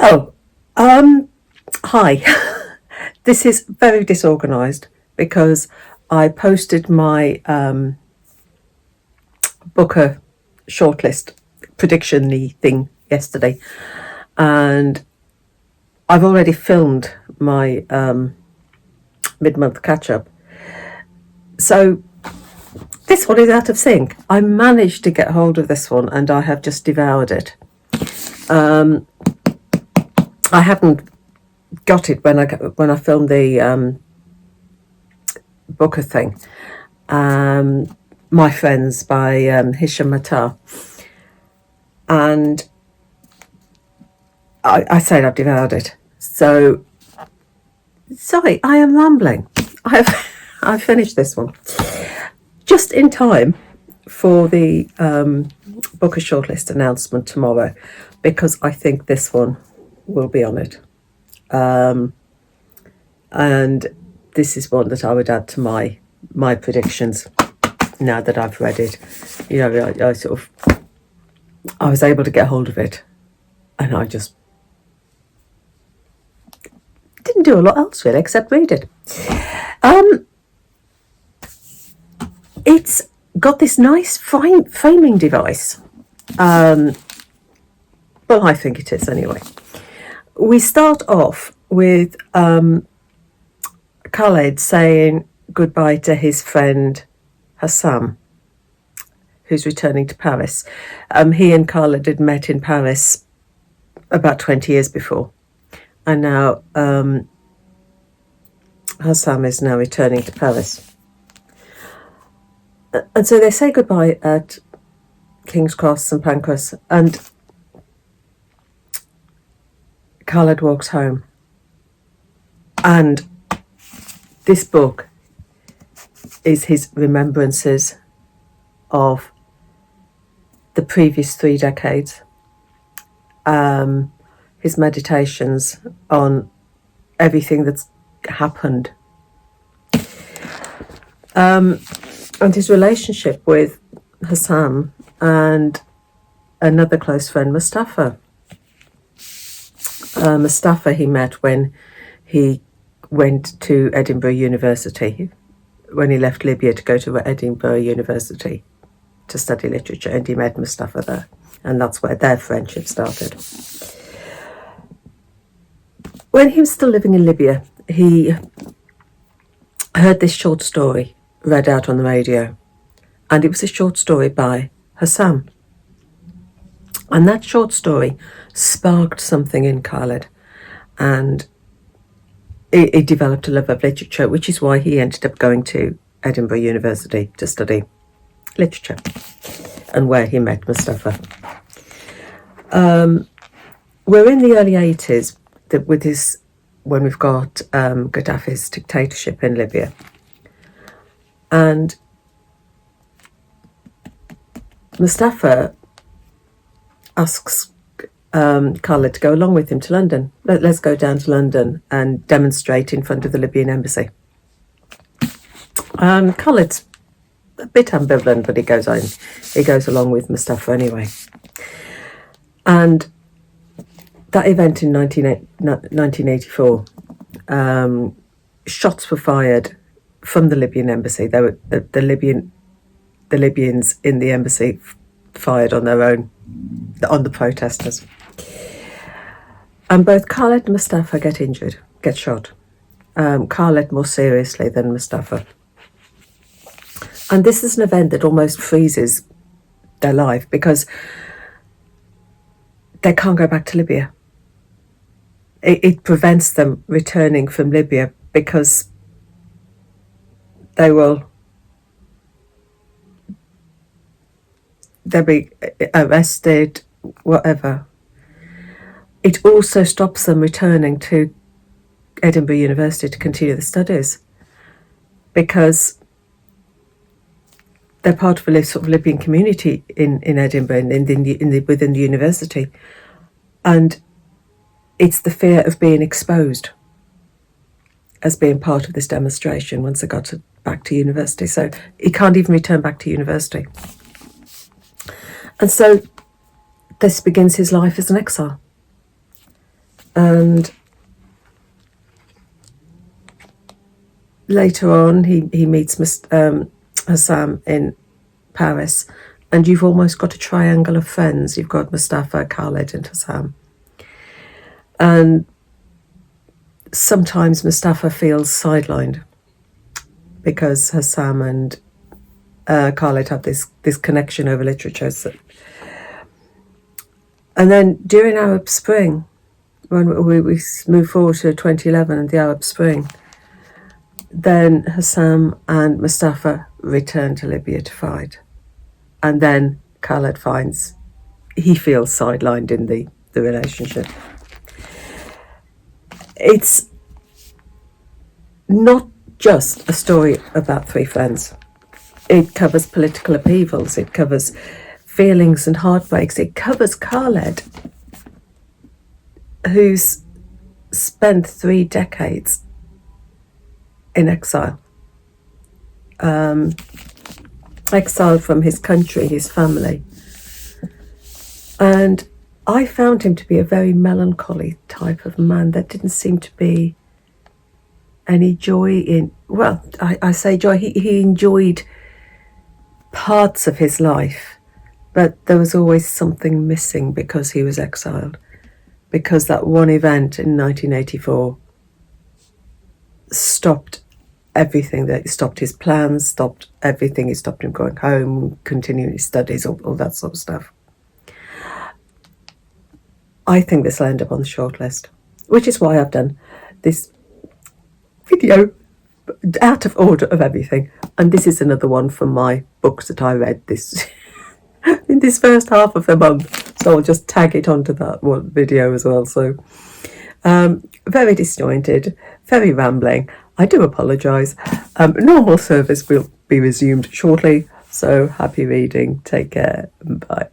Well, hi. This is very disorganised because I posted my Booker shortlist prediction-y thing yesterday, and I've already filmed my mid-month catch-up. So this one is out of sync. I managed to get hold of this one, and I have just devoured it. I hadn't got it when I filmed the Booker thing. My Friends by Hisham Matar, and I said I've devoured it. So sorry, I am rambling. I've finished this one just in time for the Booker shortlist announcement tomorrow, because I think this one will be on it. And this is one that I would add to my predictions now that I've read it. You know, I was able to get hold of it, and I just didn't do a lot else really except read it. It's got this nice framing device. Well, I think it is anyway. We start off with Khaled saying goodbye to his friend Hisham, who's returning to Paris. He and Khaled had met in Paris about 20 years before, and now Hisham is now returning to Paris. And so they say goodbye at King's Cross, St Pancras, and Khaled walks home. And this book is his remembrances of the previous 3 decades, his meditations on everything that's happened, and his relationship with Hisham and another close friend, Mustafa. Mustafa he met when he went to Edinburgh University, when he left Libya to go to Edinburgh University to study literature, and he met Mustafa there, and that's where their friendship started. When he was still living in Libya, he heard this short story read out on the radio, and it was a short story by Hisham. And that short story sparked something in Khaled, and he developed a love of literature, which is why he ended up going to Edinburgh University to study literature, and where he met Mustafa. We're in the early 80s when we've got Gaddafi's dictatorship in Libya, and Mustafa asks Khaled to go along with him to London. Let's go down to London and demonstrate in front of the Libyan embassy. Khaled's a bit ambivalent, but he goes along with Mustafa anyway. And that event in 1984, shots were fired from the Libyan embassy. They were the Libyans in the embassy fired on their own, on the protesters. And both Khaled and Mustafa get shot. Khaled more seriously than Mustafa. And this is an event that almost freezes their life, because they can't go back to Libya. It prevents them returning from Libya, because they'll be arrested, whatever. It also stops them returning to Edinburgh University to continue the studies, because they're part of a sort of Libyan community in Edinburgh, within the university, and it's the fear of being exposed as being part of this demonstration once they got back to university. So he can't even return back to university. And so this begins his life as an exile. And later on, he meets Hisham in Paris, and you've almost got a triangle of friends. You've got Mustafa, Khaled, and Hisham. And sometimes Mustafa feels sidelined because Hisham and Khaled have this connection over literature. And then during Arab Spring, when we move forward to 2011 and the Arab Spring, then Hisham and Mustafa return to Libya to fight. And then Khaled finds he feels sidelined in the relationship. It's not just a story about three friends. It covers political upheavals. It covers feelings and heartbreaks. It covers Khaled, who's spent 3 decades in exile. Exiled from his country, his family. And I found him to be a very melancholy type of man. There didn't seem to be any joy in, well, I say joy, he enjoyed parts of his life, but there was always something missing because he was exiled. Because that one event in 1984 stopped everything, that stopped his plans, stopped everything. It stopped him going home, continuing his studies, all that sort of stuff. I think this will end up on the shortlist, which is why I've done this video out of order of everything. And this is another one from my books that I read this in this first half of the month. So I'll just tag it onto that one video as well. So very disjointed, very rambling. I do apologise. Normal service will be resumed shortly. So happy reading. Take care. Bye.